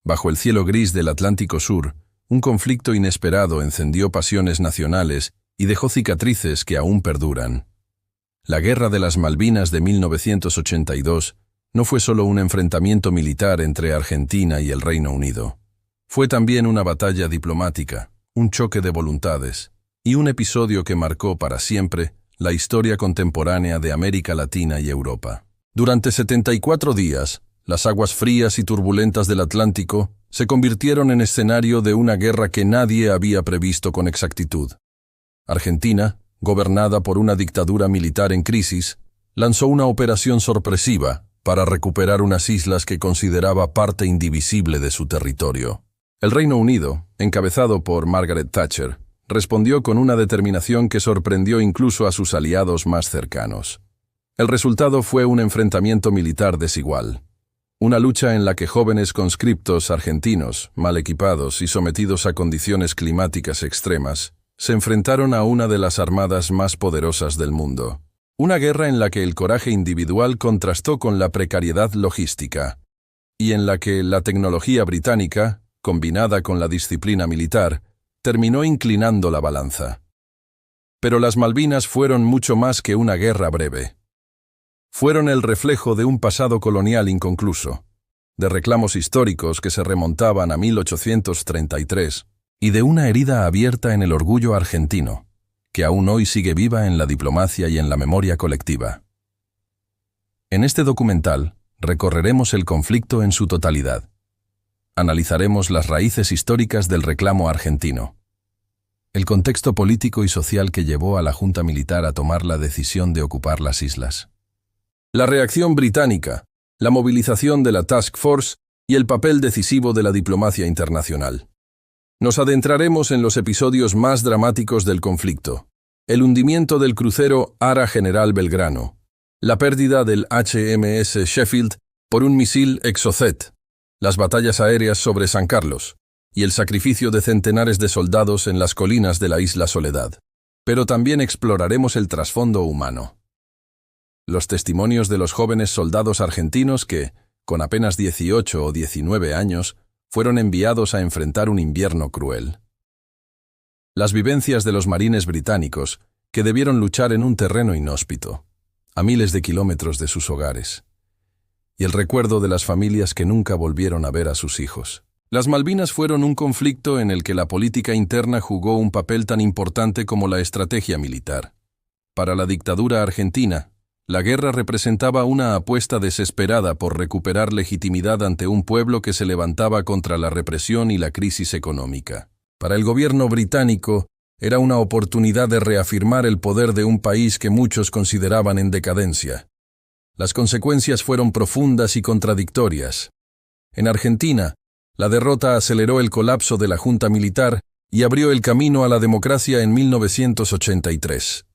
Bajo el cielo gris del Atlántico Sur, un conflicto inesperado encendió pasiones nacionales y dejó cicatrices que aún perduran. La Guerra de las Malvinas de 1982 no fue solo un enfrentamiento militar entre Argentina y el Reino Unido. Fue también una batalla diplomática, un choque de voluntades y un episodio que marcó para siempre la historia contemporánea de América Latina y Europa. Durante 74 días, las aguas frías y turbulentas del Atlántico se convirtieron en escenario de una guerra que nadie había previsto con exactitud. Argentina, gobernada por una dictadura militar en crisis, lanzó una operación sorpresiva para recuperar unas islas que consideraba parte indivisible de su territorio. El Reino Unido, encabezado por Margaret Thatcher, respondió con una determinación que sorprendió incluso a sus aliados más cercanos. El resultado fue un enfrentamiento militar desigual. Una lucha en la que jóvenes conscriptos argentinos, mal equipados y sometidos a condiciones climáticas extremas, se enfrentaron a una de las armadas más poderosas del mundo. Una guerra en la que el coraje individual contrastó con la precariedad logística, y en la que la tecnología británica, combinada con la disciplina militar, terminó inclinando la balanza. Pero las Malvinas fueron mucho más que una guerra breve. Fueron el reflejo de un pasado colonial inconcluso, de reclamos históricos que se remontaban a 1833 y de una herida abierta en el orgullo argentino, que aún hoy sigue viva en la diplomacia y en la memoria colectiva. En este documental recorreremos el conflicto en su totalidad. Analizaremos las raíces históricas del reclamo argentino, el contexto político y social que llevó a la Junta Militar a tomar la decisión de ocupar las islas, la reacción británica, la movilización de la Task Force y el papel decisivo de la diplomacia internacional. Nos adentraremos en los episodios más dramáticos del conflicto: el hundimiento del crucero Ara General Belgrano, la pérdida del HMS Sheffield por un misil Exocet, las batallas aéreas sobre San Carlos y el sacrificio de centenares de soldados en las colinas de la isla Soledad. Pero también exploraremos el trasfondo humano. Los testimonios de los jóvenes soldados argentinos que, con apenas 18 o 19 años, fueron enviados a enfrentar un invierno cruel. Las vivencias de los marines británicos, que debieron luchar en un terreno inhóspito, a miles de kilómetros de sus hogares. Y el recuerdo de las familias que nunca volvieron a ver a sus hijos. Las Malvinas fueron un conflicto en el que la política interna jugó un papel tan importante como la estrategia militar. Para la dictadura argentina, la guerra representaba una apuesta desesperada por recuperar legitimidad ante un pueblo que se levantaba contra la represión y la crisis económica. Para el gobierno británico, era una oportunidad de reafirmar el poder de un país que muchos consideraban en decadencia. Las consecuencias fueron profundas y contradictorias. En Argentina, la derrota aceleró el colapso de la Junta Militar y abrió el camino a la democracia en 1983.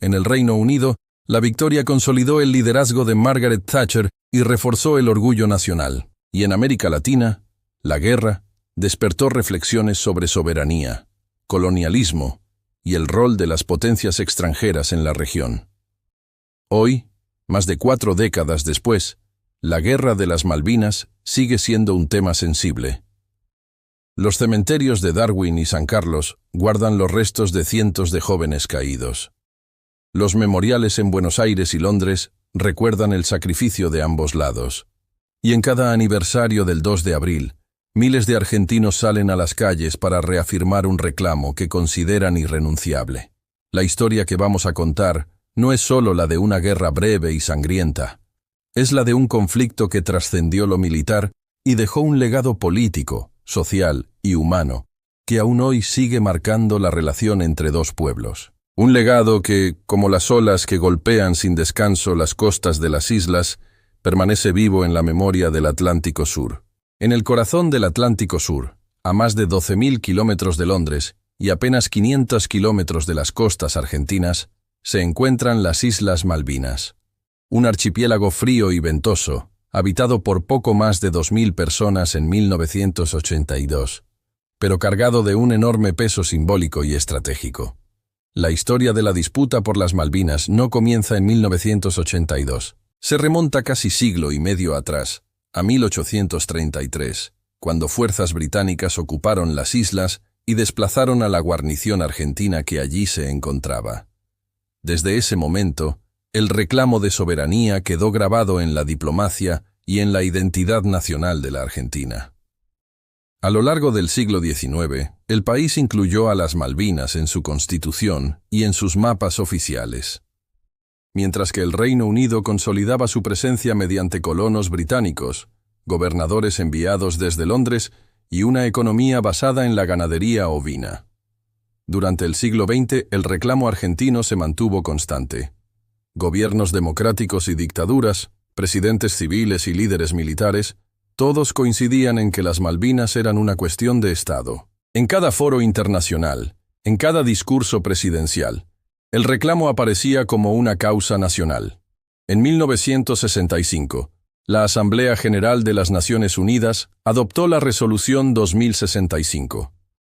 En el Reino Unido, la victoria consolidó el liderazgo de Margaret Thatcher y reforzó el orgullo nacional. Y en América Latina, la guerra despertó reflexiones sobre soberanía, colonialismo y el rol de las potencias extranjeras en la región. Hoy, más de 4 décadas después, la Guerra de las Malvinas sigue siendo un tema sensible. Los cementerios de Darwin y San Carlos guardan los restos de cientos de jóvenes caídos. Los memoriales en Buenos Aires y Londres recuerdan el sacrificio de ambos lados. Y en cada aniversario del 2 de abril, miles de argentinos salen a las calles para reafirmar un reclamo que consideran irrenunciable. La historia que vamos a contar no es solo la de una guerra breve y sangrienta. Es la de un conflicto que trascendió lo militar y dejó un legado político, social y humano, que aún hoy sigue marcando la relación entre dos pueblos. Un legado que, como las olas que golpean sin descanso las costas de las islas, permanece vivo en la memoria del Atlántico Sur. En el corazón del Atlántico Sur, a más de 12.000 kilómetros de Londres y apenas 500 kilómetros de las costas argentinas, se encuentran las Islas Malvinas. Un archipiélago frío y ventoso, habitado por poco más de 2.000 personas en 1982, pero cargado de un enorme peso simbólico y estratégico. La historia de la disputa por las Malvinas no comienza en 1982. Se remonta casi siglo y medio atrás, a 1833, cuando fuerzas británicas ocuparon las islas y desplazaron a la guarnición argentina que allí se encontraba. Desde ese momento, el reclamo de soberanía quedó grabado en la diplomacia y en la identidad nacional de la Argentina. A lo largo del siglo XIX, el país incluyó a las Malvinas en su constitución y en sus mapas oficiales. Mientras que el Reino Unido consolidaba su presencia mediante colonos británicos, gobernadores enviados desde Londres y una economía basada en la ganadería ovina. Durante el siglo XX, el reclamo argentino se mantuvo constante. Gobiernos democráticos y dictaduras, presidentes civiles y líderes militares, todos coincidían en que las Malvinas eran una cuestión de Estado. En cada foro internacional, en cada discurso presidencial, el reclamo aparecía como una causa nacional. En 1965, la Asamblea General de las Naciones Unidas adoptó la Resolución 2065.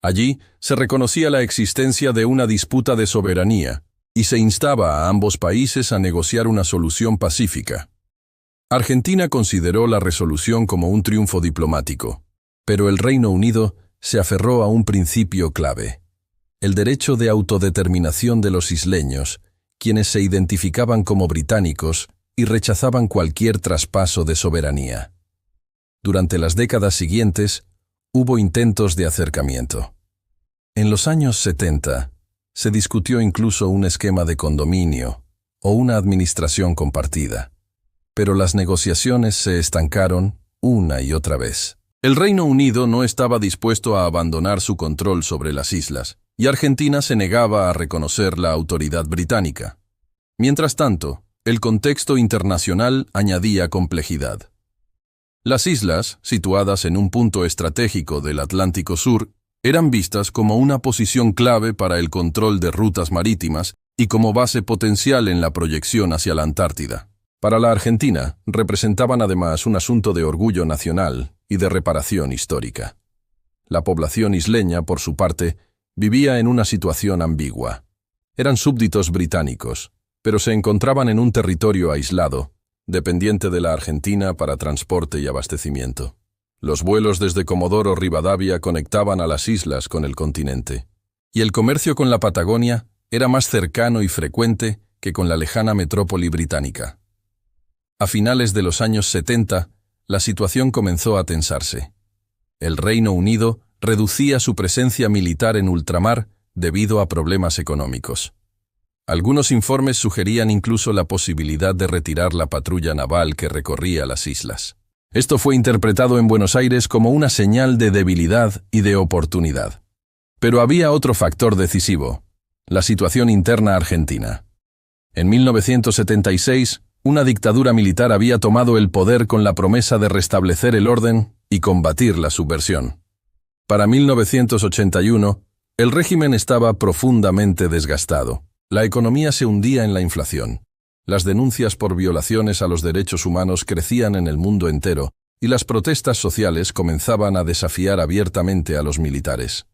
Allí se reconocía la existencia de una disputa de soberanía y se instaba a ambos países a negociar una solución pacífica. Argentina consideró la resolución como un triunfo diplomático, pero el Reino Unido se aferró a un principio clave: el derecho de autodeterminación de los isleños, quienes se identificaban como británicos y rechazaban cualquier traspaso de soberanía. Durante las décadas siguientes, hubo intentos de acercamiento. En los años 70, se discutió incluso un esquema de condominio o una administración compartida, pero las negociaciones se estancaron una y otra vez. El Reino Unido no estaba dispuesto a abandonar su control sobre las islas, y Argentina se negaba a reconocer la autoridad británica. Mientras tanto, el contexto internacional añadía complejidad. Las islas, situadas en un punto estratégico del Atlántico Sur, eran vistas como una posición clave para el control de rutas marítimas y como base potencial en la proyección hacia la Antártida. Para la Argentina, representaban además un asunto de orgullo nacional y de reparación histórica. La población isleña, por su parte, vivía en una situación ambigua. Eran súbditos británicos, pero se encontraban en un territorio aislado, dependiente de la Argentina para transporte y abastecimiento. Los vuelos desde Comodoro Rivadavia conectaban a las islas con el continente, y el comercio con la Patagonia era más cercano y frecuente que con la lejana metrópoli británica. A finales de los años 70, la situación comenzó a tensarse. El Reino Unido reducía su presencia militar en ultramar debido a problemas económicos. Algunos informes sugerían incluso la posibilidad de retirar la patrulla naval que recorría las islas. Esto fue interpretado en Buenos Aires como una señal de debilidad y de oportunidad. Pero había otro factor decisivo: la situación interna argentina. En 1976, una dictadura militar había tomado el poder con la promesa de restablecer el orden y combatir la subversión. Para 1981, el régimen estaba profundamente desgastado. La economía se hundía en la inflación. Las denuncias por violaciones a los derechos humanos crecían en el mundo entero y las protestas sociales comenzaban a desafiar abiertamente a los militares.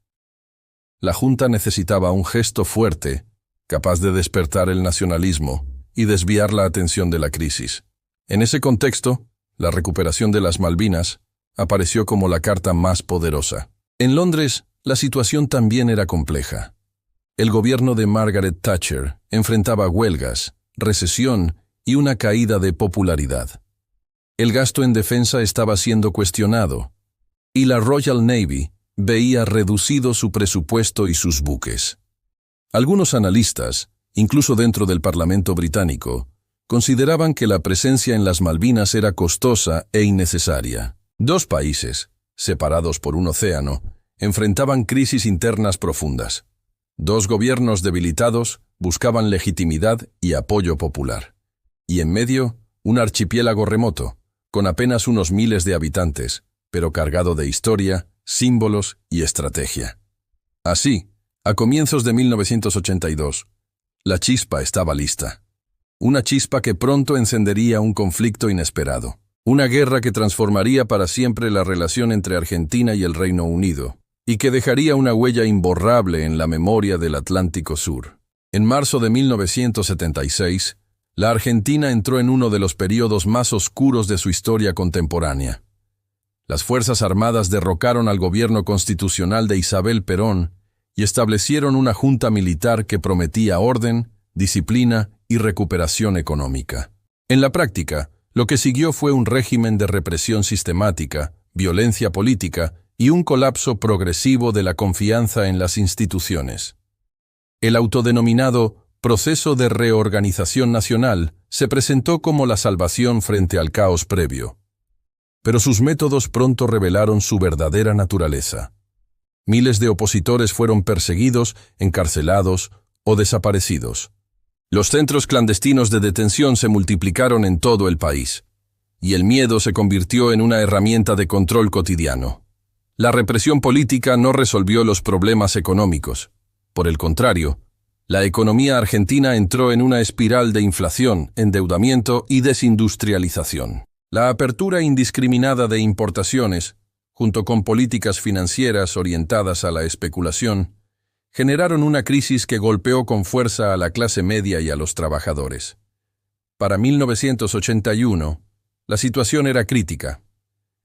La Junta necesitaba un gesto fuerte, capaz de despertar el nacionalismo y desviar la atención de la crisis. En ese contexto, la recuperación de las Malvinas apareció como la carta más poderosa. En Londres, la situación también era compleja. El gobierno de Margaret Thatcher enfrentaba huelgas, recesión y una caída de popularidad. El gasto en defensa estaba siendo cuestionado, y la Royal Navy veía reducido su presupuesto y sus buques. Algunos analistas, incluso dentro del Parlamento británico, consideraban que la presencia en las Malvinas era costosa e innecesaria. Dos países, separados por un océano, enfrentaban crisis internas profundas. Dos gobiernos debilitados buscaban legitimidad y apoyo popular. Y en medio, un archipiélago remoto, con apenas unos miles de habitantes, pero cargado de historia, símbolos y estrategia. Así, a comienzos de 1982, la chispa estaba lista. Una chispa que pronto encendería un conflicto inesperado. Una guerra que transformaría para siempre la relación entre Argentina y el Reino Unido, y que dejaría una huella imborrable en la memoria del Atlántico Sur. En marzo de 1976, la Argentina entró en uno de los periodos más oscuros de su historia contemporánea. Las Fuerzas Armadas derrocaron al gobierno constitucional de Isabel Perón y establecieron una junta militar que prometía orden, disciplina y recuperación económica. En la práctica, lo que siguió fue un régimen de represión sistemática, violencia política y un colapso progresivo de la confianza en las instituciones. El autodenominado proceso de reorganización nacional se presentó como la salvación frente al caos previo. Pero sus métodos pronto revelaron su verdadera naturaleza. Miles de opositores fueron perseguidos, encarcelados o desaparecidos. Los centros clandestinos de detención se multiplicaron en todo el país, y el miedo se convirtió en una herramienta de control cotidiano. La represión política no resolvió los problemas económicos. Por el contrario, la economía argentina entró en una espiral de inflación, endeudamiento y desindustrialización. La apertura indiscriminada de importaciones, junto con políticas financieras orientadas a la especulación, generaron una crisis que golpeó con fuerza a la clase media y a los trabajadores. Para 1981, la situación era crítica.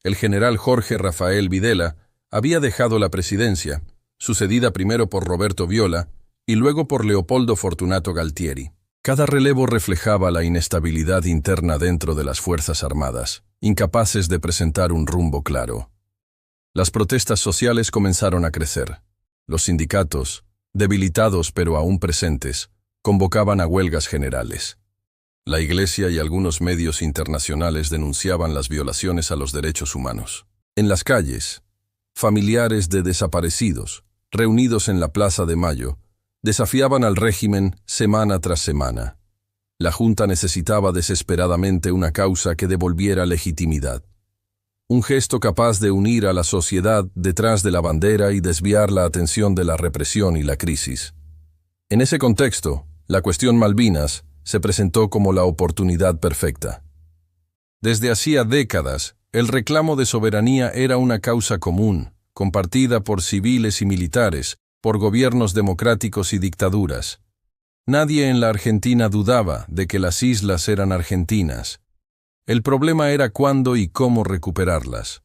El general Jorge Rafael Videla había dejado la presidencia, sucedida primero por Roberto Viola y luego por Leopoldo Fortunato Galtieri. Cada relevo reflejaba la inestabilidad interna dentro de las Fuerzas Armadas, incapaces de presentar un rumbo claro. Las protestas sociales comenzaron a crecer. Los sindicatos, debilitados pero aún presentes, convocaban a huelgas generales. La Iglesia y algunos medios internacionales denunciaban las violaciones a los derechos humanos. En las calles, familiares de desaparecidos, reunidos en la Plaza de Mayo, desafiaban al régimen semana tras semana. La Junta necesitaba desesperadamente una causa que devolviera legitimidad. Un gesto capaz de unir a la sociedad detrás de la bandera y desviar la atención de la represión y la crisis. En ese contexto, la cuestión Malvinas se presentó como la oportunidad perfecta. Desde hacía décadas, el reclamo de soberanía era una causa común, compartida por civiles y militares, por gobiernos democráticos y dictaduras. Nadie en la Argentina dudaba de que las islas eran argentinas. El problema era cuándo y cómo recuperarlas.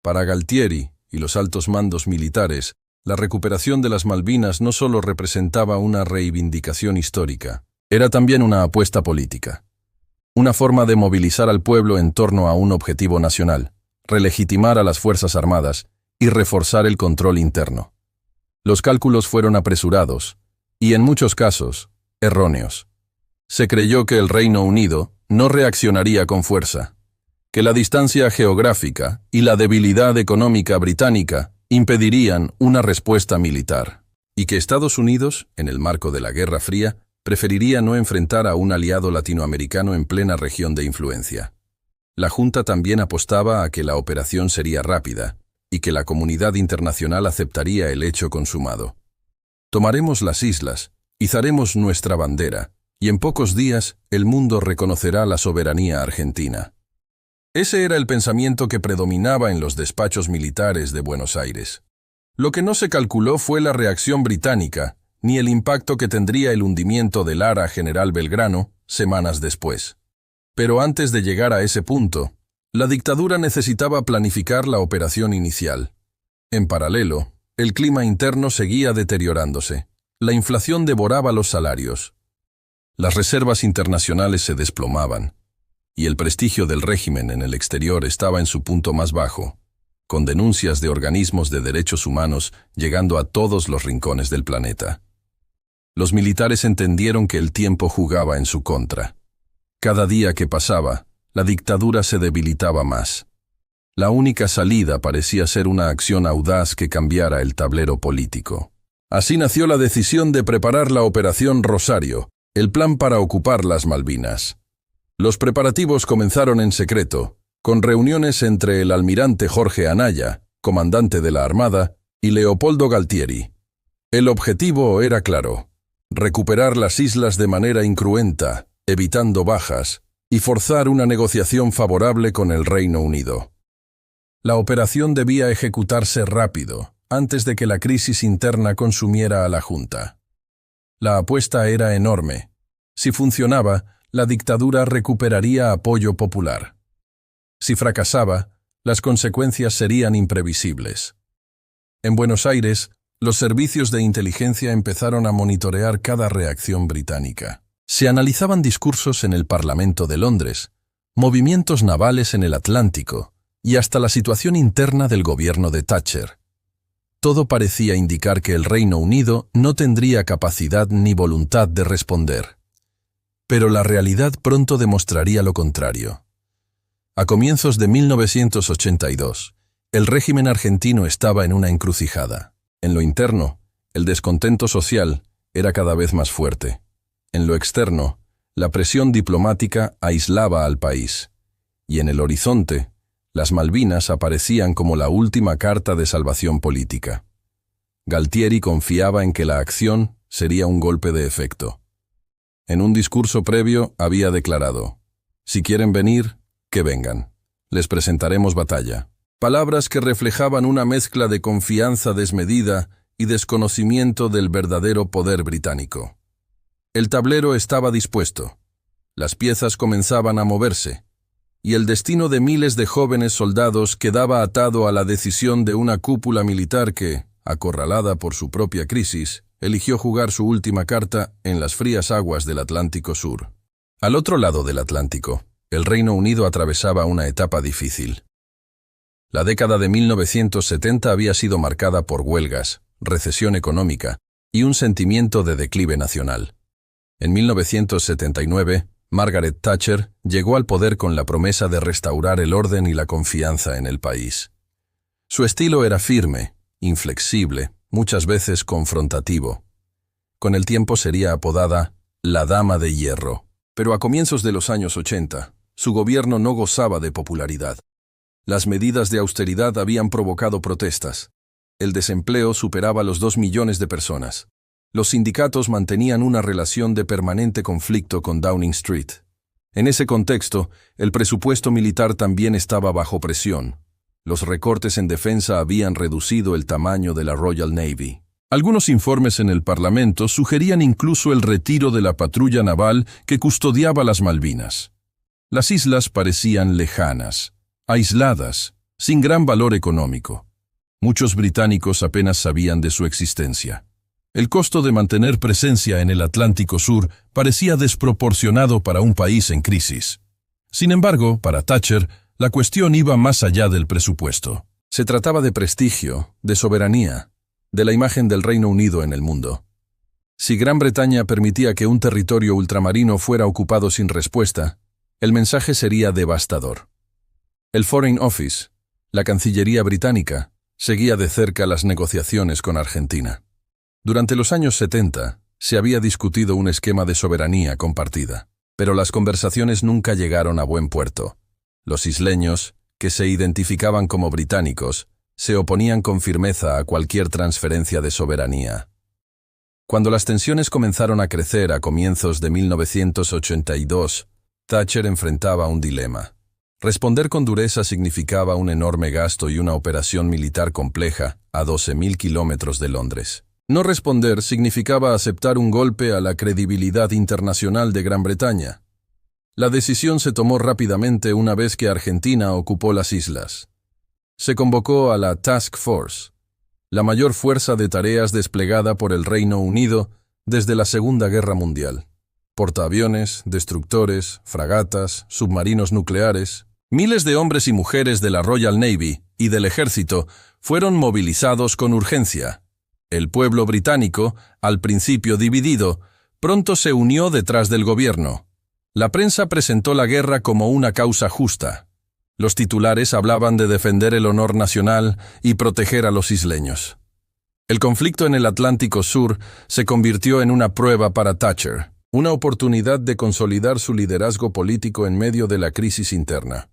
Para Galtieri y los altos mandos militares, la recuperación de las Malvinas no solo representaba una reivindicación histórica, era también una apuesta política. Una forma de movilizar al pueblo en torno a un objetivo nacional, relegitimar a las Fuerzas Armadas y reforzar el control interno. Los cálculos fueron apresurados y, en muchos casos, erróneos. Se creyó que el Reino Unido no reaccionaría con fuerza, que la distancia geográfica y la debilidad económica británica impedirían una respuesta militar, y que Estados Unidos, en el marco de la Guerra Fría, preferiría no enfrentar a un aliado latinoamericano en plena región de influencia. La Junta también apostaba a que la operación sería rápida, y que la comunidad internacional aceptaría el hecho consumado. Tomaremos las islas, izaremos nuestra bandera, y en pocos días el mundo reconocerá la soberanía argentina. Ese era el pensamiento que predominaba en los despachos militares de Buenos Aires. Lo que no se calculó fue la reacción británica, ni el impacto que tendría el hundimiento del ARA General Belgrano semanas después. Pero antes de llegar a ese punto, la dictadura necesitaba planificar la operación inicial. En paralelo, el clima interno seguía deteriorándose. La inflación devoraba los salarios. Las reservas internacionales se desplomaban, y el prestigio del régimen en el exterior estaba en su punto más bajo, con denuncias de organismos de derechos humanos llegando a todos los rincones del planeta. Los militares entendieron que el tiempo jugaba en su contra. Cada día que pasaba, la dictadura se debilitaba más. La única salida parecía ser una acción audaz que cambiara el tablero político. Así nació la decisión de preparar la Operación Rosario, el plan para ocupar las Malvinas. Los preparativos comenzaron en secreto, con reuniones entre el almirante Jorge Anaya, comandante de la Armada, y Leopoldo Galtieri. El objetivo era claro: recuperar las islas de manera incruenta, evitando bajas, y forzar una negociación favorable con el Reino Unido. La operación debía ejecutarse rápido, antes de que la crisis interna consumiera a la Junta. La apuesta era enorme. Si funcionaba, la dictadura recuperaría apoyo popular. Si fracasaba, Las consecuencias serían imprevisibles. En Buenos Aires, los servicios de inteligencia empezaron a monitorear cada reacción británica. Se analizaban discursos en el Parlamento de Londres, movimientos navales en el Atlántico y hasta la situación interna del gobierno de Thatcher. Todo parecía indicar que el Reino Unido no tendría capacidad ni voluntad de responder. Pero la realidad pronto demostraría lo contrario. A comienzos de 1982, el régimen argentino estaba en una encrucijada. En lo interno, el descontento social era cada vez más fuerte. En lo externo, la presión diplomática aislaba al país. Y en el horizonte, las Malvinas aparecían como la última carta de salvación política. Galtieri confiaba en que la acción sería un golpe de efecto. En un discurso previo había declarado: «Si quieren venir, que vengan. Les presentaremos batalla». Palabras que reflejaban una mezcla de confianza desmedida y desconocimiento del verdadero poder británico. El tablero estaba dispuesto. Las piezas comenzaban a moverse, y el destino de miles de jóvenes soldados quedaba atado a la decisión de una cúpula militar que, acorralada por su propia crisis, eligió jugar su última carta en las frías aguas del Atlántico Sur. Al otro lado del Atlántico, el Reino Unido atravesaba una etapa difícil. La década de 1970 había sido marcada por huelgas, recesión económica y un sentimiento de declive nacional. En 1979, Margaret Thatcher llegó al poder con la promesa de restaurar el orden y la confianza en el país. Su estilo era firme, inflexible, muchas veces confrontativo. Con el tiempo sería apodada la Dama de Hierro. Pero a comienzos de los años 80, su gobierno no gozaba de popularidad. Las medidas de austeridad habían provocado protestas. El desempleo superaba los 2 millones de personas. Los sindicatos mantenían una relación de permanente conflicto con Downing Street. En ese contexto, el presupuesto militar también estaba bajo presión. Los recortes en defensa habían reducido el tamaño de la Royal Navy. Algunos informes en el Parlamento sugerían incluso el retiro de la patrulla naval que custodiaba las Malvinas. Las islas parecían lejanas, aisladas, sin gran valor económico. Muchos británicos apenas sabían de su existencia. El costo de mantener presencia en el Atlántico Sur parecía desproporcionado para un país en crisis. Sin embargo, para Thatcher, la cuestión iba más allá del presupuesto. Se trataba de prestigio, de soberanía, de la imagen del Reino Unido en el mundo. Si Gran Bretaña permitía que un territorio ultramarino fuera ocupado sin respuesta, el mensaje sería devastador. El Foreign Office, la Cancillería británica, seguía de cerca las negociaciones con Argentina. Durante los años 70 se había discutido un esquema de soberanía compartida, pero las conversaciones nunca llegaron a buen puerto. Los isleños, que se identificaban como británicos, se oponían con firmeza a cualquier transferencia de soberanía. Cuando las tensiones comenzaron a crecer a comienzos de 1982, Thatcher enfrentaba un dilema. Responder con dureza significaba un enorme gasto y una operación militar compleja a 12.000 kilómetros de Londres. No responder significaba aceptar un golpe a la credibilidad internacional de Gran Bretaña. La decisión se tomó rápidamente una vez que Argentina ocupó las islas. Se convocó a la Task Force, la mayor fuerza de tareas desplegada por el Reino Unido desde la Segunda Guerra Mundial. Portaaviones, destructores, fragatas, submarinos nucleares. Miles de hombres y mujeres de la Royal Navy y del ejército fueron movilizados con urgencia. El pueblo británico, al principio dividido, pronto se unió detrás del gobierno. La prensa presentó la guerra como una causa justa. Los titulares hablaban de defender el honor nacional y proteger a los isleños. El conflicto en el Atlántico Sur se convirtió en una prueba para Thatcher, una oportunidad de consolidar su liderazgo político en medio de la crisis interna.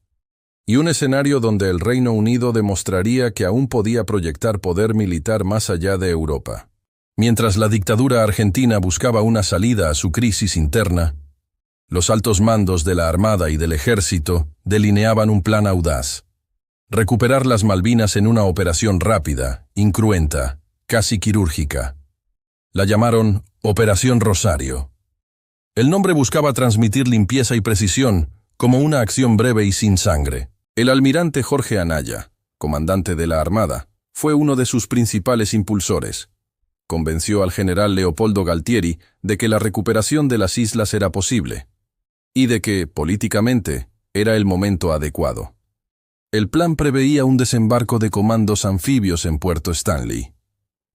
Y un escenario donde el Reino Unido demostraría que aún podía proyectar poder militar más allá de Europa. Mientras la dictadura argentina buscaba una salida a su crisis interna, los altos mandos de la Armada y del Ejército delineaban un plan audaz. Recuperar las Malvinas en una operación rápida, incruenta, casi quirúrgica. La llamaron Operación Rosario. El nombre buscaba transmitir limpieza y precisión, como una acción breve y sin sangre. El almirante Jorge Anaya, comandante de la Armada, fue uno de sus principales impulsores. Convenció al general Leopoldo Galtieri de que la recuperación de las islas era posible y de que, políticamente, era el momento adecuado. El plan preveía un desembarco de comandos anfibios en Puerto Stanley.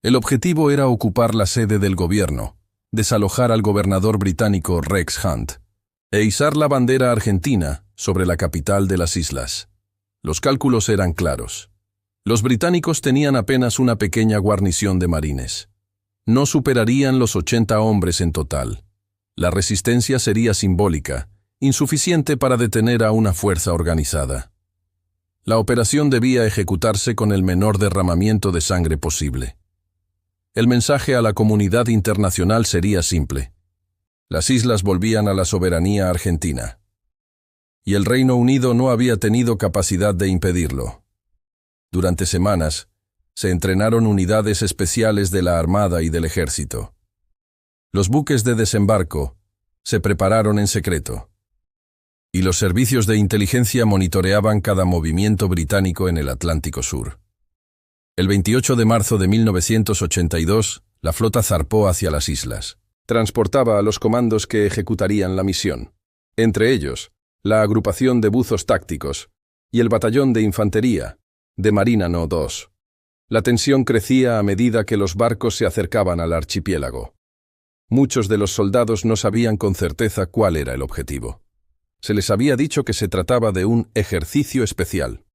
El objetivo era ocupar la sede del gobierno, desalojar al gobernador británico Rex Hunt e izar la bandera argentina sobre la capital de las islas. Los cálculos eran claros. Los británicos tenían apenas una pequeña guarnición de marines. No superarían los 80 hombres en total. La resistencia sería simbólica, insuficiente para detener a una fuerza organizada. La operación debía ejecutarse con el menor derramamiento de sangre posible. El mensaje a la comunidad internacional sería simple. Las islas volvían a la soberanía argentina. Y el Reino Unido no había tenido capacidad de impedirlo. Durante semanas, se entrenaron unidades especiales de la Armada y del Ejército. Los buques de desembarco se prepararon en secreto, y los servicios de inteligencia monitoreaban cada movimiento británico en el Atlántico Sur. El 28 de marzo de 1982, la flota zarpó hacia las islas. Transportaba a los comandos que ejecutarían la misión, entre ellos, la agrupación de buzos tácticos y el batallón de infantería de Marina No. 2. La tensión crecía a medida que los barcos se acercaban al archipiélago. Muchos de los soldados no sabían con certeza cuál era el objetivo. Se les había dicho que se trataba de un ejercicio especial.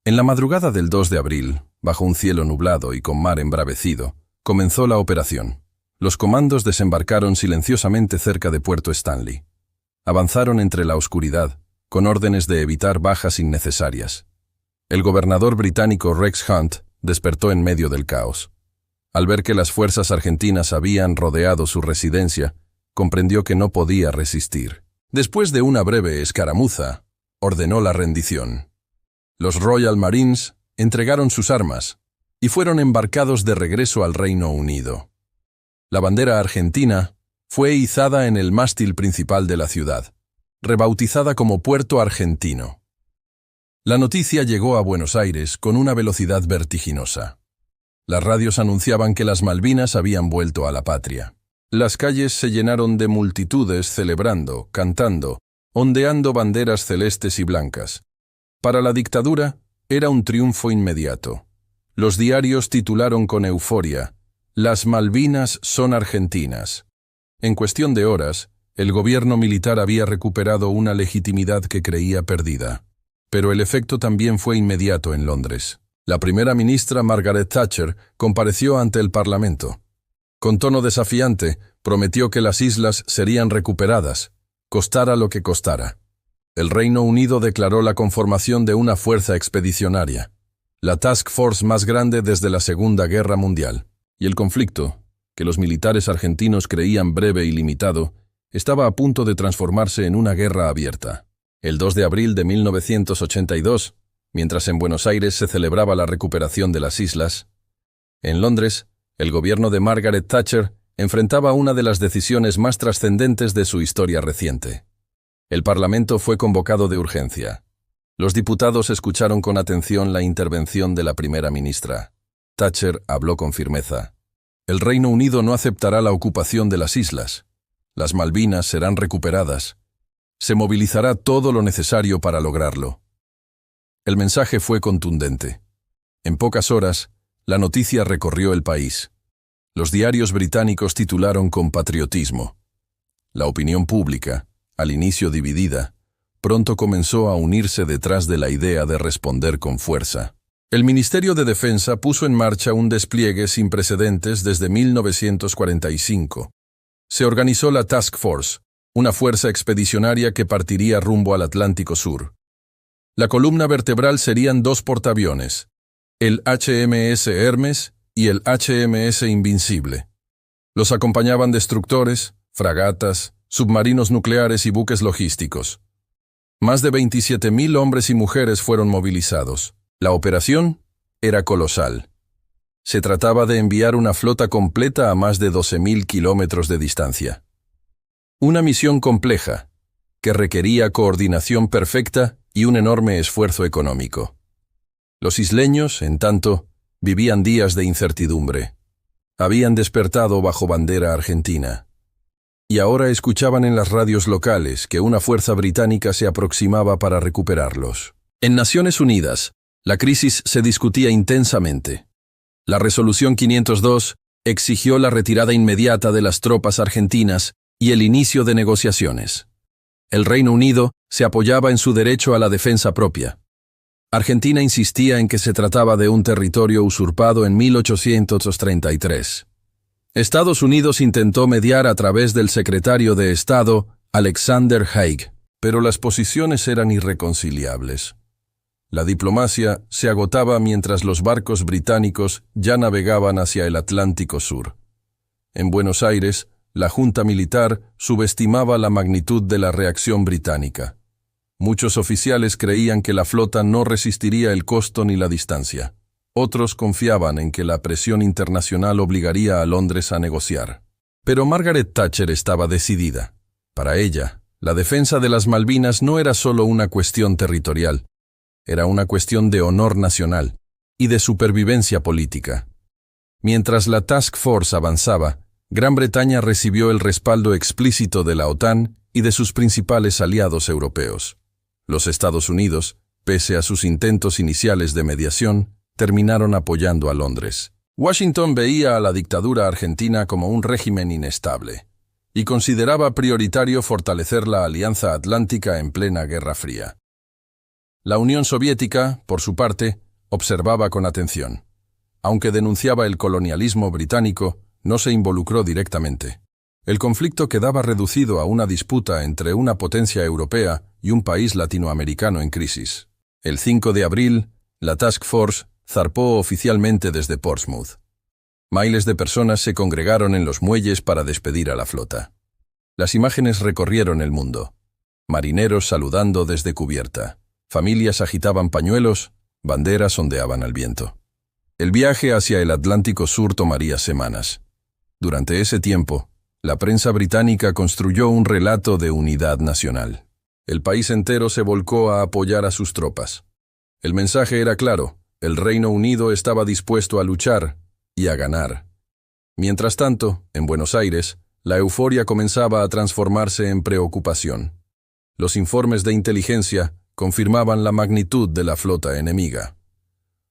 En la madrugada del 2 de abril, bajo un cielo nublado y con mar embravecido, comenzó la operación. Los comandos desembarcaron silenciosamente cerca de Puerto Stanley. Avanzaron entre la oscuridad, con órdenes de evitar bajas innecesarias. El gobernador británico Rex Hunt despertó en medio del caos. Al ver que las fuerzas argentinas habían rodeado su residencia, comprendió que no podía resistir. Después de una breve escaramuza, ordenó la rendición. Los Royal Marines entregaron sus armas y fueron embarcados de regreso al Reino Unido. La bandera argentina fue izada en el mástil principal de la ciudad, rebautizada como Puerto Argentino. La noticia llegó a Buenos Aires con una velocidad vertiginosa. Las radios anunciaban que las Malvinas habían vuelto a la patria. Las calles se llenaron de multitudes celebrando, cantando, ondeando banderas celestes y blancas. Para la dictadura, era un triunfo inmediato. Los diarios titularon con euforia: «Las Malvinas son argentinas». En cuestión de horas, el gobierno militar había recuperado una legitimidad que creía perdida. Pero el efecto también fue inmediato en Londres. La primera ministra Margaret Thatcher compareció ante el Parlamento. Con tono desafiante, prometió que las islas serían recuperadas, costara lo que costara. El Reino Unido declaró la conformación de una fuerza expedicionaria, la Task Force más grande desde la Segunda Guerra Mundial. Y el conflicto, que los militares argentinos creían breve y limitado, estaba a punto de transformarse en una guerra abierta. El 2 de abril de 1982, mientras en Buenos Aires se celebraba la recuperación de las islas, en Londres, el gobierno de Margaret Thatcher enfrentaba una de las decisiones más trascendentes de su historia reciente. El Parlamento fue convocado de urgencia. Los diputados escucharon con atención la intervención de la primera ministra. Thatcher habló con firmeza. El Reino Unido no aceptará la ocupación de las islas. Las Malvinas serán recuperadas. Se movilizará todo lo necesario para lograrlo. El mensaje fue contundente. En pocas horas, la noticia recorrió el país. Los diarios británicos titularon con patriotismo. La opinión pública, al inicio dividida, pronto comenzó a unirse detrás de la idea de responder con fuerza. El Ministerio de Defensa puso en marcha un despliegue sin precedentes desde 1945. Se organizó la Task Force, una fuerza expedicionaria que partiría rumbo al Atlántico Sur. La columna vertebral serían 2 portaaviones, el HMS Hermes y el HMS Invincible. Los acompañaban destructores, fragatas, submarinos nucleares y buques logísticos. Más de 27.000 hombres y mujeres fueron movilizados. La operación era colosal. Se trataba de enviar una flota completa a más de 12.000 kilómetros de distancia. Una misión compleja, que requería coordinación perfecta y un enorme esfuerzo económico. Los isleños, en tanto, vivían días de incertidumbre. Habían despertado bajo bandera argentina. Y ahora escuchaban en las radios locales que una fuerza británica se aproximaba para recuperarlos. En Naciones Unidas, la crisis se discutía intensamente. La Resolución 502 exigió la retirada inmediata de las tropas argentinas y el inicio de negociaciones. El Reino Unido se apoyaba en su derecho a la defensa propia. Argentina insistía en que se trataba de un territorio usurpado en 1833. Estados Unidos intentó mediar a través del secretario de Estado, Alexander Haig, pero las posiciones eran irreconciliables. La diplomacia se agotaba mientras los barcos británicos ya navegaban hacia el Atlántico Sur. En Buenos Aires, la Junta Militar subestimaba la magnitud de la reacción británica. Muchos oficiales creían que la flota no resistiría el costo ni la distancia. Otros confiaban en que la presión internacional obligaría a Londres a negociar. Pero Margaret Thatcher estaba decidida. Para ella, la defensa de las Malvinas no era solo una cuestión territorial, era una cuestión de honor nacional y de supervivencia política. Mientras la Task Force avanzaba, Gran Bretaña recibió el respaldo explícito de la OTAN y de sus principales aliados europeos. Los Estados Unidos, pese a sus intentos iniciales de mediación, terminaron apoyando a Londres. Washington veía a la dictadura argentina como un régimen inestable y consideraba prioritario fortalecer la Alianza Atlántica en plena Guerra Fría. La Unión Soviética, por su parte, observaba con atención. Aunque denunciaba el colonialismo británico, no se involucró directamente. El conflicto quedaba reducido a una disputa entre una potencia europea y un país latinoamericano en crisis. El 5 de abril, la Task Force zarpó oficialmente desde Portsmouth. Miles de personas se congregaron en los muelles para despedir a la flota. Las imágenes recorrieron el mundo. Marineros saludando desde cubierta. Familias agitaban pañuelos, banderas ondeaban al viento. El viaje hacia el Atlántico Sur tomaría semanas. Durante ese tiempo, la prensa británica construyó un relato de unidad nacional. El país entero se volcó a apoyar a sus tropas. El mensaje era claro: el Reino Unido estaba dispuesto a luchar y a ganar. Mientras tanto, en Buenos Aires, la euforia comenzaba a transformarse en preocupación. Los informes de inteligencia confirmaban la magnitud de la flota enemiga.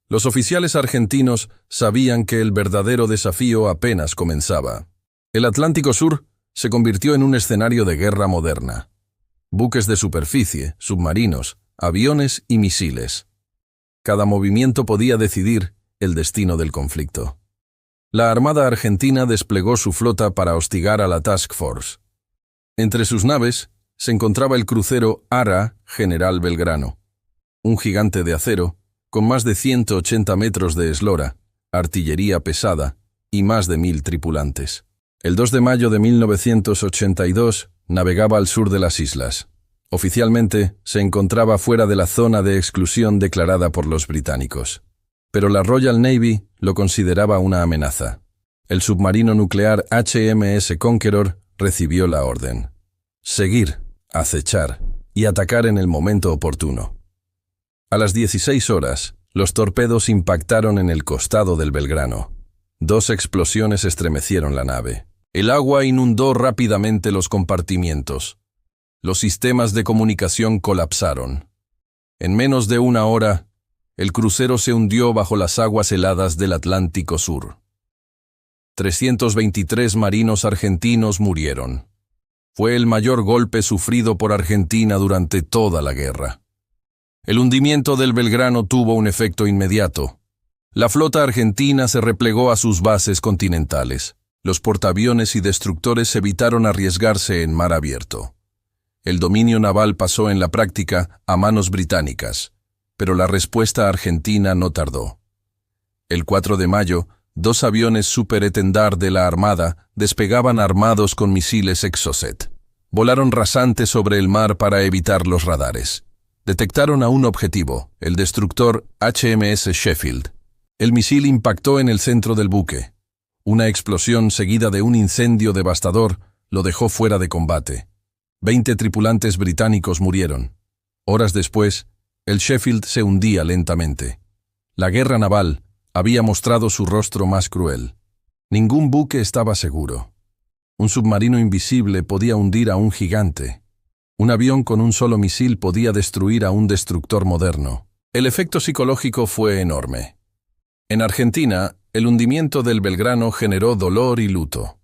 Los oficiales argentinos sabían que el verdadero desafío apenas comenzaba. El Atlántico Sur se convirtió en un escenario de guerra moderna. Buques de superficie, submarinos, aviones y misiles. Cada movimiento podía decidir el destino del conflicto. La Armada Argentina desplegó su flota para hostigar a la Task Force. Entre sus naves se encontraba el crucero ARA General Belgrano, un gigante de acero con más de 180 metros de eslora, artillería pesada y más de 1000 tripulantes. El 2 de mayo de 1982 navegaba al sur de las islas. Oficialmente se encontraba fuera de la zona de exclusión declarada por los británicos. Pero la Royal Navy lo consideraba una amenaza. El submarino nuclear HMS Conqueror recibió la orden: seguir, acechar y atacar en el momento oportuno. A las 16 horas, los torpedos impactaron en el costado del Belgrano. 2 explosiones estremecieron la nave. El agua inundó rápidamente los compartimientos. Los sistemas de comunicación colapsaron. En menos de una hora, el crucero se hundió bajo las aguas heladas del Atlántico Sur. 323 marinos argentinos murieron. Fue el mayor golpe sufrido por Argentina durante toda la guerra. El hundimiento del Belgrano tuvo un efecto inmediato. La flota argentina se replegó a sus bases continentales. Los portaaviones y destructores evitaron arriesgarse en mar abierto. El dominio naval pasó en la práctica a manos británicas, pero la respuesta argentina no tardó. El 4 de mayo, 2 aviones Super-Etendard de la Armada despegaban armados con misiles Exocet. Volaron rasantes sobre el mar para evitar los radares. Detectaron a un objetivo, el destructor HMS Sheffield. El misil impactó en el centro del buque. Una explosión seguida de un incendio devastador lo dejó fuera de combate. 20 tripulantes británicos murieron. Horas después, el Sheffield se hundía lentamente. La guerra naval había mostrado su rostro más cruel. Ningún buque estaba seguro. Un submarino invisible podía hundir a un gigante. Un avión con un solo misil podía destruir a un destructor moderno. El efecto psicológico fue enorme. En Argentina, el hundimiento del Belgrano generó dolor y luto.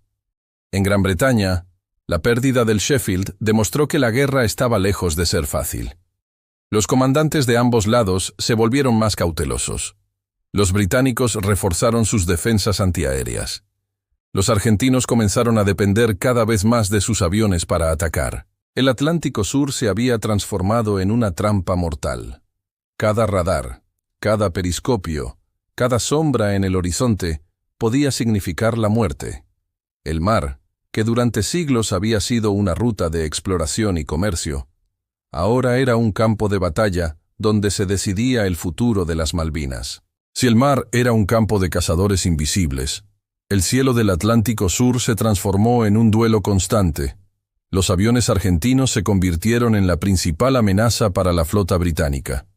En Gran Bretaña, la pérdida del Sheffield demostró que la guerra estaba lejos de ser fácil. Los comandantes de ambos lados se volvieron más cautelosos. Los británicos reforzaron sus defensas antiaéreas. Los argentinos comenzaron a depender cada vez más de sus aviones para atacar. El Atlántico Sur se había transformado en una trampa mortal. Cada radar, cada periscopio, cada sombra en el horizonte podía significar la muerte. El mar, que durante siglos había sido una ruta de exploración y comercio, ahora era un campo de batalla donde se decidía el futuro de las Malvinas. Si el mar era un campo de cazadores invisibles, el cielo del Atlántico Sur se transformó en un duelo constante. Los aviones argentinos se convirtieron en la principal amenaza para la flota británica.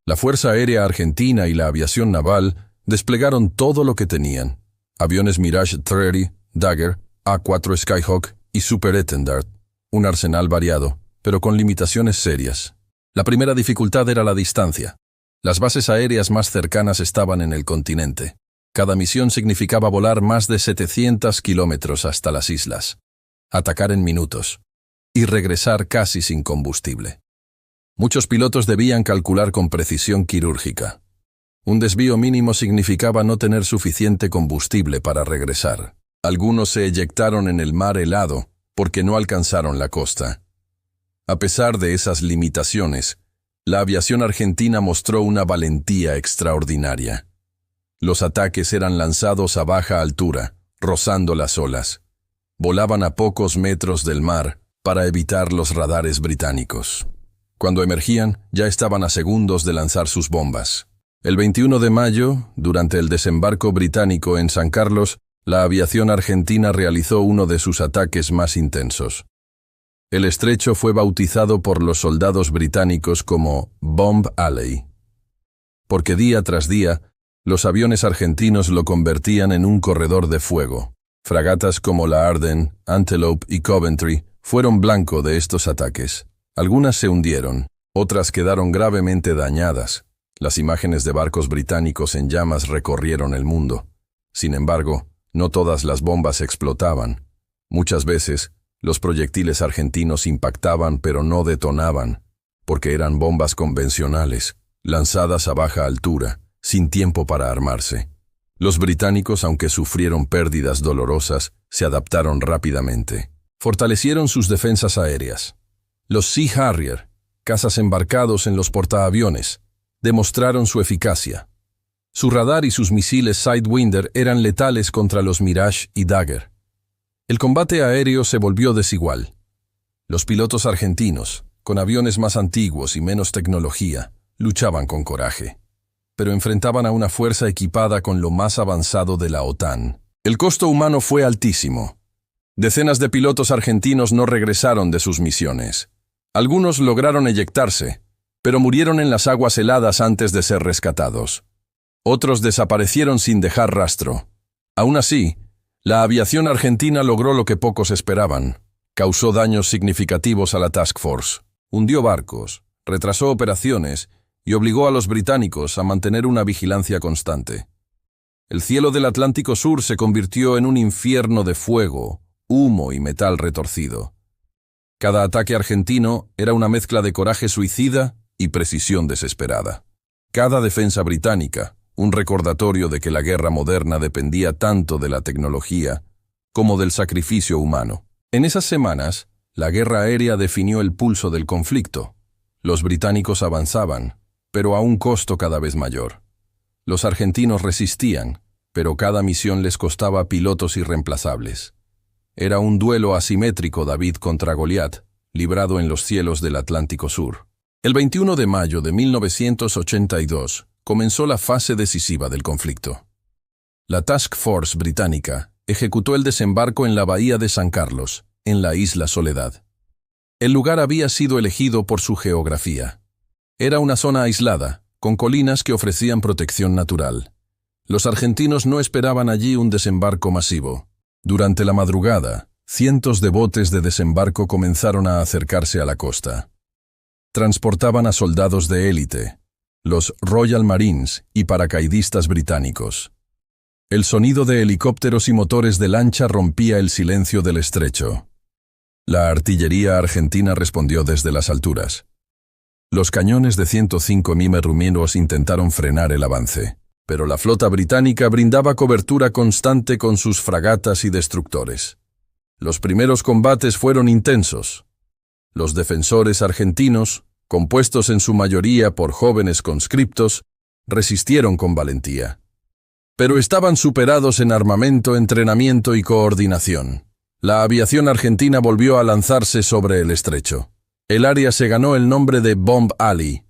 La Fuerza Aérea Argentina y la aviación naval desplegaron todo lo que tenían: aviones Mirage 30, Dagger, A4 Skyhawk y Super Étendard, un arsenal variado, pero con limitaciones serias. La primera dificultad era la distancia. Las bases aéreas más cercanas estaban en el continente. Cada misión significaba volar más de 700 kilómetros hasta las islas, atacar en minutos y regresar casi sin combustible. Muchos pilotos debían calcular con precisión quirúrgica. Un desvío mínimo significaba no tener suficiente combustible para regresar. Algunos se eyectaron en el mar helado porque no alcanzaron la costa. A pesar de esas limitaciones, la aviación argentina mostró una valentía extraordinaria. Los ataques eran lanzados a baja altura, rozando las olas. Volaban a pocos metros del mar para evitar los radares británicos. Cuando emergían, ya estaban a segundos de lanzar sus bombas. El 21 de mayo, durante el desembarco británico en San Carlos, la aviación argentina realizó uno de sus ataques más intensos. El estrecho fue bautizado por los soldados británicos como Bomb Alley, porque día tras día, los aviones argentinos lo convertían en un corredor de fuego. Fragatas como la Arden, Antelope y Coventry fueron blanco de estos ataques. Algunas se hundieron, otras quedaron gravemente dañadas. Las imágenes de barcos británicos en llamas recorrieron el mundo. Sin embargo, no todas las bombas explotaban. Muchas veces, los proyectiles argentinos impactaban pero no detonaban, porque eran bombas convencionales, lanzadas a baja altura, sin tiempo para armarse. Los británicos, aunque sufrieron pérdidas dolorosas, se adaptaron rápidamente. Fortalecieron sus defensas aéreas. Los Sea Harrier, cazas embarcados en los portaaviones, demostraron su eficacia. Su radar y sus misiles Sidewinder eran letales contra los Mirage y Dagger. El combate aéreo se volvió desigual. Los pilotos argentinos, con aviones más antiguos y menos tecnología, luchaban con coraje, pero enfrentaban a una fuerza equipada con lo más avanzado de la OTAN. El costo humano fue altísimo. Decenas de pilotos argentinos no regresaron de sus misiones. Algunos lograron eyectarse, pero murieron en las aguas heladas antes de ser rescatados. Otros desaparecieron sin dejar rastro. Aún así, la aviación argentina logró lo que pocos esperaban. Causó daños significativos a la Task Force, hundió barcos, retrasó operaciones y obligó a los británicos a mantener una vigilancia constante. El cielo del Atlántico Sur se convirtió en un infierno de fuego, humo y metal retorcido. Cada ataque argentino era una mezcla de coraje suicida y precisión desesperada. Cada defensa británica, un recordatorio de que la guerra moderna dependía tanto de la tecnología como del sacrificio humano. En esas semanas, la guerra aérea definió el pulso del conflicto. Los británicos avanzaban, pero a un costo cada vez mayor. Los argentinos resistían, pero cada misión les costaba pilotos irreemplazables. Era un duelo asimétrico David contra Goliat, librado en los cielos del Atlántico Sur. El 21 de mayo de 1982 comenzó la fase decisiva del conflicto. La Task Force británica ejecutó el desembarco en la bahía de San Carlos, en la isla Soledad. El lugar había sido elegido por su geografía. Era una zona aislada, con colinas que ofrecían protección natural. Los argentinos no esperaban allí un desembarco masivo. Durante la madrugada, cientos de botes de desembarco comenzaron a acercarse a la costa. Transportaban a soldados de élite, los Royal Marines y paracaidistas británicos. El sonido de helicópteros y motores de lancha rompía el silencio del estrecho. La artillería argentina respondió desde las alturas. Los cañones de 105 mm intentaron frenar el avance, pero la flota británica brindaba cobertura constante con sus fragatas y destructores. Los primeros combates fueron intensos. Los defensores argentinos, compuestos en su mayoría por jóvenes conscriptos, resistieron con valentía. Pero estaban superados en armamento, entrenamiento y coordinación. La aviación argentina volvió a lanzarse sobre el estrecho. El área se ganó el nombre de Bomb Alley.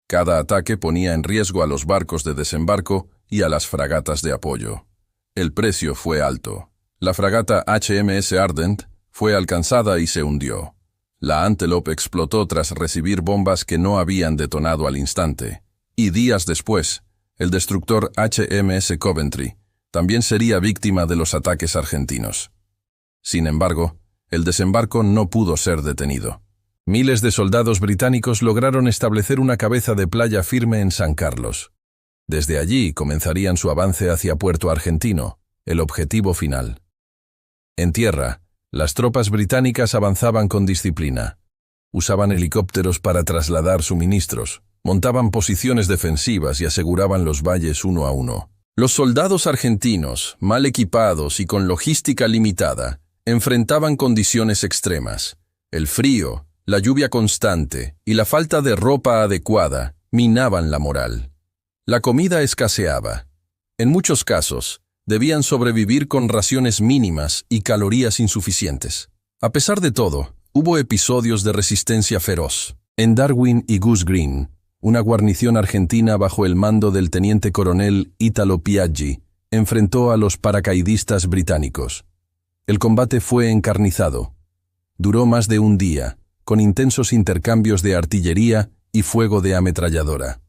Cada ataque ponía en riesgo a los barcos de desembarco y a las fragatas de apoyo. El precio fue alto. La fragata HMS Ardent fue alcanzada y se hundió. La Antelope explotó tras recibir bombas que no habían detonado al instante. Y días después, el destructor HMS Coventry también sería víctima de los ataques argentinos. Sin embargo, el desembarco no pudo ser detenido. Miles de soldados británicos lograron establecer una cabeza de playa firme en San Carlos. Desde allí comenzarían su avance hacia Puerto Argentino, el objetivo final. En tierra, las tropas británicas avanzaban con disciplina. Usaban helicópteros para trasladar suministros, montaban posiciones defensivas y aseguraban los valles uno a uno. Los soldados argentinos, mal equipados y con logística limitada, enfrentaban condiciones extremas. El frío, la lluvia constante y la falta de ropa adecuada minaban la moral. La comida escaseaba. En muchos casos, debían sobrevivir con raciones mínimas y calorías insuficientes. A pesar de todo, hubo episodios de resistencia feroz. En Darwin y Goose Green, una guarnición argentina bajo el mando del teniente coronel Italo Piaggi enfrentó a los paracaidistas británicos. El combate fue encarnizado. Duró más de un día, con intensos intercambios de artillería y fuego de ametralladora.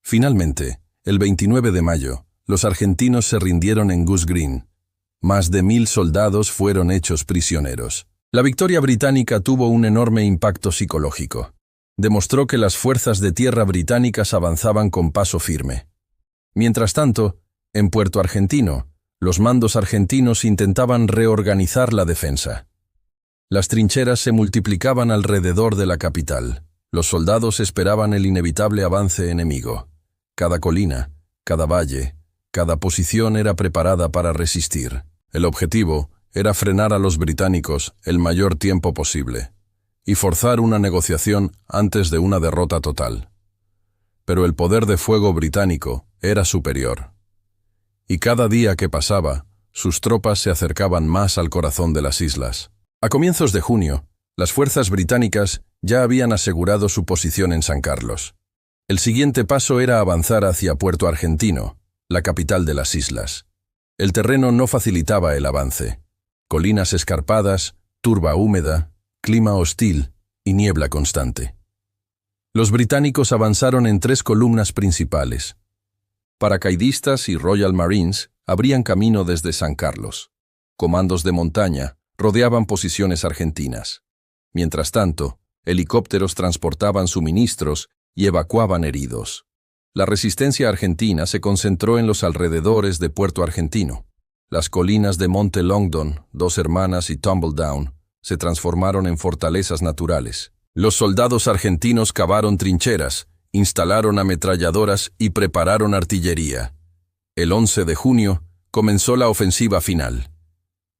Finalmente, el 29 de mayo, los argentinos se rindieron en Goose Green. Más de 1000 soldados fueron hechos prisioneros. La victoria británica tuvo un enorme impacto psicológico. Demostró que las fuerzas de tierra británicas avanzaban con paso firme. Mientras tanto, en Puerto Argentino, los mandos argentinos intentaban reorganizar la defensa. Las trincheras se multiplicaban alrededor de la capital. Los soldados esperaban el inevitable avance enemigo. Cada colina, cada valle, cada posición era preparada para resistir. El objetivo era frenar a los británicos el mayor tiempo posible y forzar una negociación antes de una derrota total. Pero el poder de fuego británico era superior. Y cada día que pasaba, sus tropas se acercaban más al corazón de las islas. A comienzos de junio, las fuerzas británicas ya habían asegurado su posición en San Carlos. El siguiente paso era avanzar hacia Puerto Argentino, la capital de las islas. El terreno no facilitaba el avance. Colinas escarpadas, turba húmeda, clima hostil y niebla constante. Los británicos avanzaron en 3 columnas principales. Paracaidistas y Royal Marines abrían camino desde San Carlos. Comandos de montaña rodeaban posiciones argentinas. Mientras tanto, helicópteros transportaban suministros y evacuaban heridos. La resistencia argentina se concentró en los alrededores de Puerto Argentino. Las colinas de Monte Longdon, Dos Hermanas y Tumbledown se transformaron en fortalezas naturales. Los soldados argentinos cavaron trincheras, instalaron ametralladoras y prepararon artillería. El 11 de junio comenzó la ofensiva final.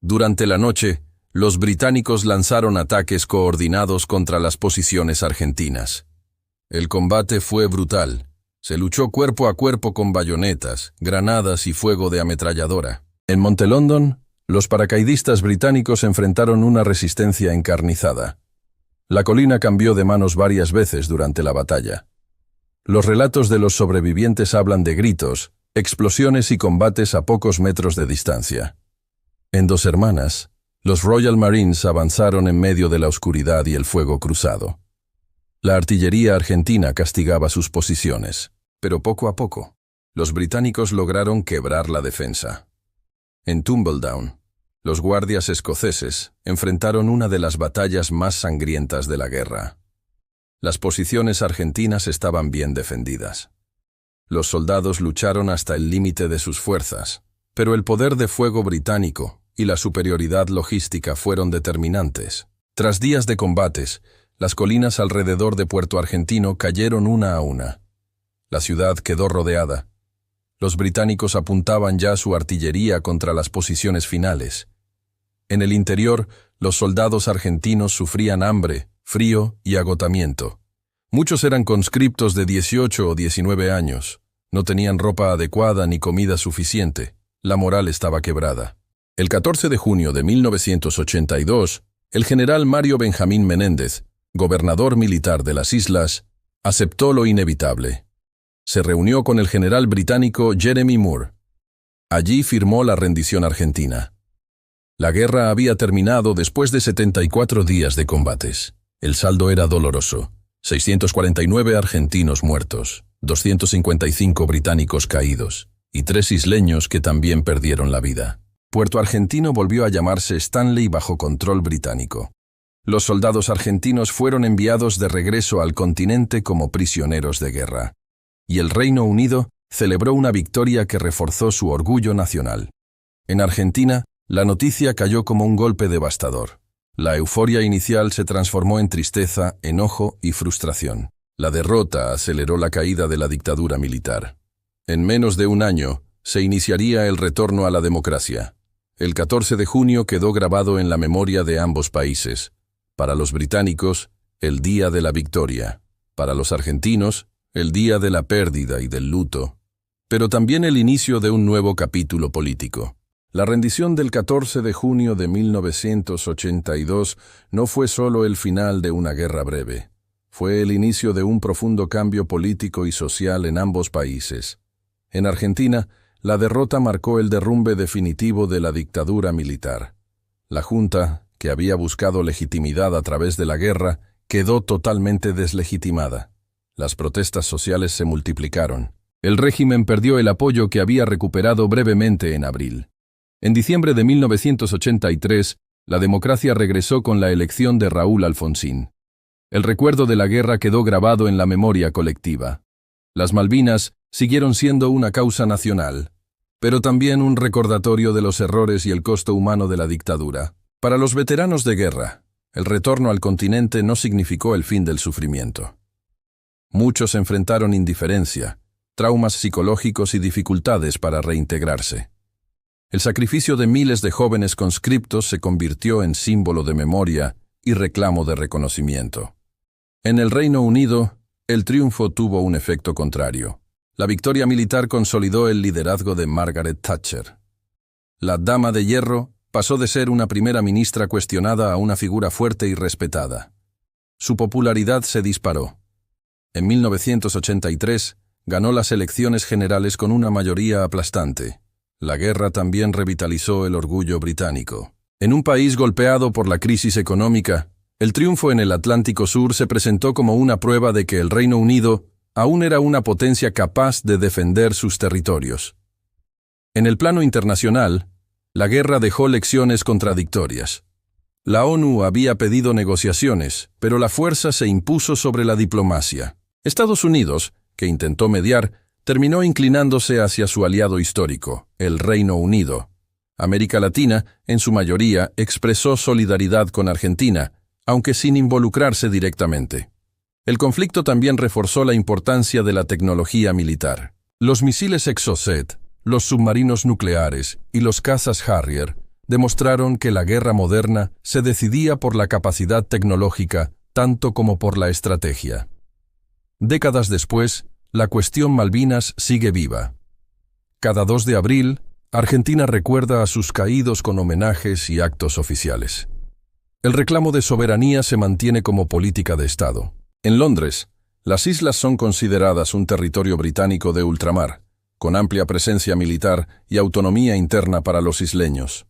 Durante la noche, los británicos lanzaron ataques coordinados contra las posiciones argentinas. El combate fue brutal. Se luchó cuerpo a cuerpo con bayonetas, granadas y fuego de ametralladora. En Monte Longdon, los paracaidistas británicos enfrentaron una resistencia encarnizada. La colina cambió de manos varias veces durante la batalla. Los relatos de los sobrevivientes hablan de gritos, explosiones y combates a pocos metros de distancia. En Dos Hermanas, Los Royal Marines avanzaron en medio de la oscuridad y el fuego cruzado. La artillería argentina castigaba sus posiciones, pero poco a poco, los británicos lograron quebrar la defensa. En Tumbledown, los guardias escoceses enfrentaron una de las batallas más sangrientas de la guerra. Las posiciones argentinas estaban bien defendidas. Los soldados lucharon hasta el límite de sus fuerzas, pero el poder de fuego británico y la superioridad logística fueron determinantes. Tras días de combates, las colinas alrededor de Puerto Argentino cayeron una a una. La ciudad quedó rodeada. Los británicos apuntaban ya su artillería contra las posiciones finales. En el interior, los soldados argentinos sufrían hambre, frío y agotamiento. Muchos eran conscriptos de 18 o 19 años. No tenían ropa adecuada ni comida suficiente. La moral estaba quebrada. El 14 de junio de 1982, el general Mario Benjamín Menéndez, gobernador militar de las islas, aceptó lo inevitable. Se reunió con el general británico Jeremy Moore. Allí firmó la rendición argentina. La guerra había terminado después de 74 días de combates. El saldo era doloroso. 649 argentinos muertos, 255 británicos caídos, y 3 isleños que también perdieron la vida. Puerto Argentino volvió a llamarse Stanley bajo control británico. Los soldados argentinos fueron enviados de regreso al continente como prisioneros de guerra. Y el Reino Unido celebró una victoria que reforzó su orgullo nacional. En Argentina, la noticia cayó como un golpe devastador. La euforia inicial se transformó en tristeza, enojo y frustración. La derrota aceleró la caída de la dictadura militar. En menos de un año, se iniciaría el retorno a la democracia. El 14 de junio quedó grabado en la memoria de ambos países. Para los británicos, el día de la victoria. Para los argentinos, el día de la pérdida y del luto. Pero también el inicio de un nuevo capítulo político. La rendición del 14 de junio de 1982 no fue solo el final de una guerra breve. Fue el inicio de un profundo cambio político y social en ambos países. En Argentina, la derrota marcó el derrumbe definitivo de la dictadura militar. La Junta, que había buscado legitimidad a través de la guerra, quedó totalmente deslegitimada. Las protestas sociales se multiplicaron. El régimen perdió el apoyo que había recuperado brevemente en abril. En diciembre de 1983, la democracia regresó con la elección de Raúl Alfonsín. El recuerdo de la guerra quedó grabado en la memoria colectiva. Las Malvinas siguieron siendo una causa nacional, pero también un recordatorio de los errores y el costo humano de la dictadura. Para los veteranos de guerra, el retorno al continente no significó el fin del sufrimiento. Muchos enfrentaron indiferencia, traumas psicológicos y dificultades para reintegrarse. El sacrificio de miles de jóvenes conscriptos se convirtió en símbolo de memoria y reclamo de reconocimiento. En el Reino Unido, el triunfo tuvo un efecto contrario. La victoria militar consolidó el liderazgo de Margaret Thatcher. La Dama de Hierro pasó de ser una primera ministra cuestionada a una figura fuerte y respetada. Su popularidad se disparó. En 1983, ganó las elecciones generales con una mayoría aplastante. La guerra también revitalizó el orgullo británico. En un país golpeado por la crisis económica, el triunfo en el Atlántico Sur se presentó como una prueba de que el Reino Unido aún era una potencia capaz de defender sus territorios. En el plano internacional, la guerra dejó lecciones contradictorias. La ONU había pedido negociaciones, pero la fuerza se impuso sobre la diplomacia. Estados Unidos, que intentó mediar, terminó inclinándose hacia su aliado histórico, el Reino Unido. América Latina, en su mayoría, expresó solidaridad con Argentina, aunque sin involucrarse directamente. El conflicto también reforzó la importancia de la tecnología militar. Los misiles Exocet, los submarinos nucleares y los cazas Harrier demostraron que la guerra moderna se decidía por la capacidad tecnológica tanto como por la estrategia. Décadas después, la cuestión Malvinas sigue viva. Cada 2 de abril, Argentina recuerda a sus caídos con homenajes y actos oficiales. El reclamo de soberanía se mantiene como política de Estado. En Londres, las islas son consideradas un territorio británico de ultramar, con amplia presencia militar y autonomía interna para los isleños.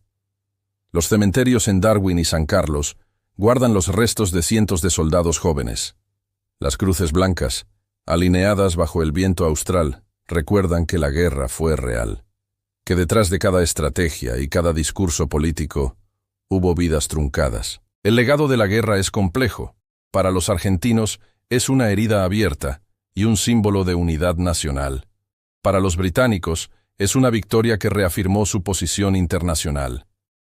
Los cementerios en Darwin y San Carlos guardan los restos de cientos de soldados jóvenes. Las cruces blancas, alineadas bajo el viento austral, recuerdan que la guerra fue real, que detrás de cada estrategia y cada discurso político hubo vidas truncadas. El legado de la guerra es complejo. Para los argentinos es una herida abierta y un símbolo de unidad nacional. Para los británicos es una victoria que reafirmó su posición internacional.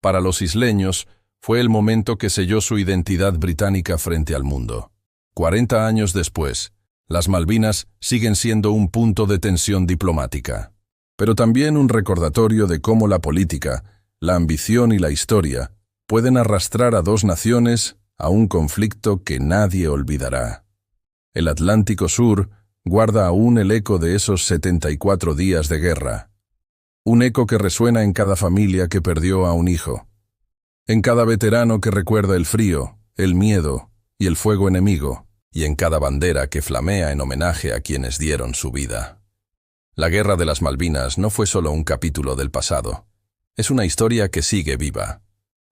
Para los isleños fue el momento que selló su identidad británica frente al mundo. 40 años después, las Malvinas siguen siendo un punto de tensión diplomática, pero también un recordatorio de cómo la política, la ambición y la historia pueden arrastrar a dos naciones a un conflicto que nadie olvidará. El Atlántico Sur guarda aún el eco de esos 74 días de guerra, un eco que resuena en cada familia que perdió a un hijo, en cada veterano que recuerda el frío, el miedo y el fuego enemigo, y en cada bandera que flamea en homenaje a quienes dieron su vida. La Guerra de las Malvinas no fue solo un capítulo del pasado, es una historia que sigue viva,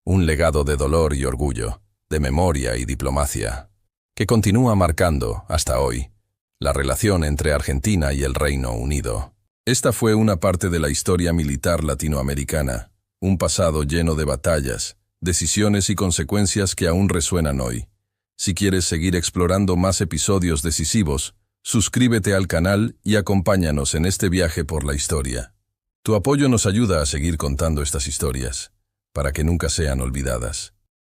un legado de dolor y orgullo, de memoria y diplomacia, que continúa marcando, hasta hoy, la relación entre Argentina y el Reino Unido. Esta fue una parte de la historia militar latinoamericana, un pasado lleno de batallas, decisiones y consecuencias que aún resuenan hoy. Si quieres seguir explorando más episodios decisivos, suscríbete al canal y acompáñanos en este viaje por la historia. Tu apoyo nos ayuda a seguir contando estas historias, para que nunca sean olvidadas.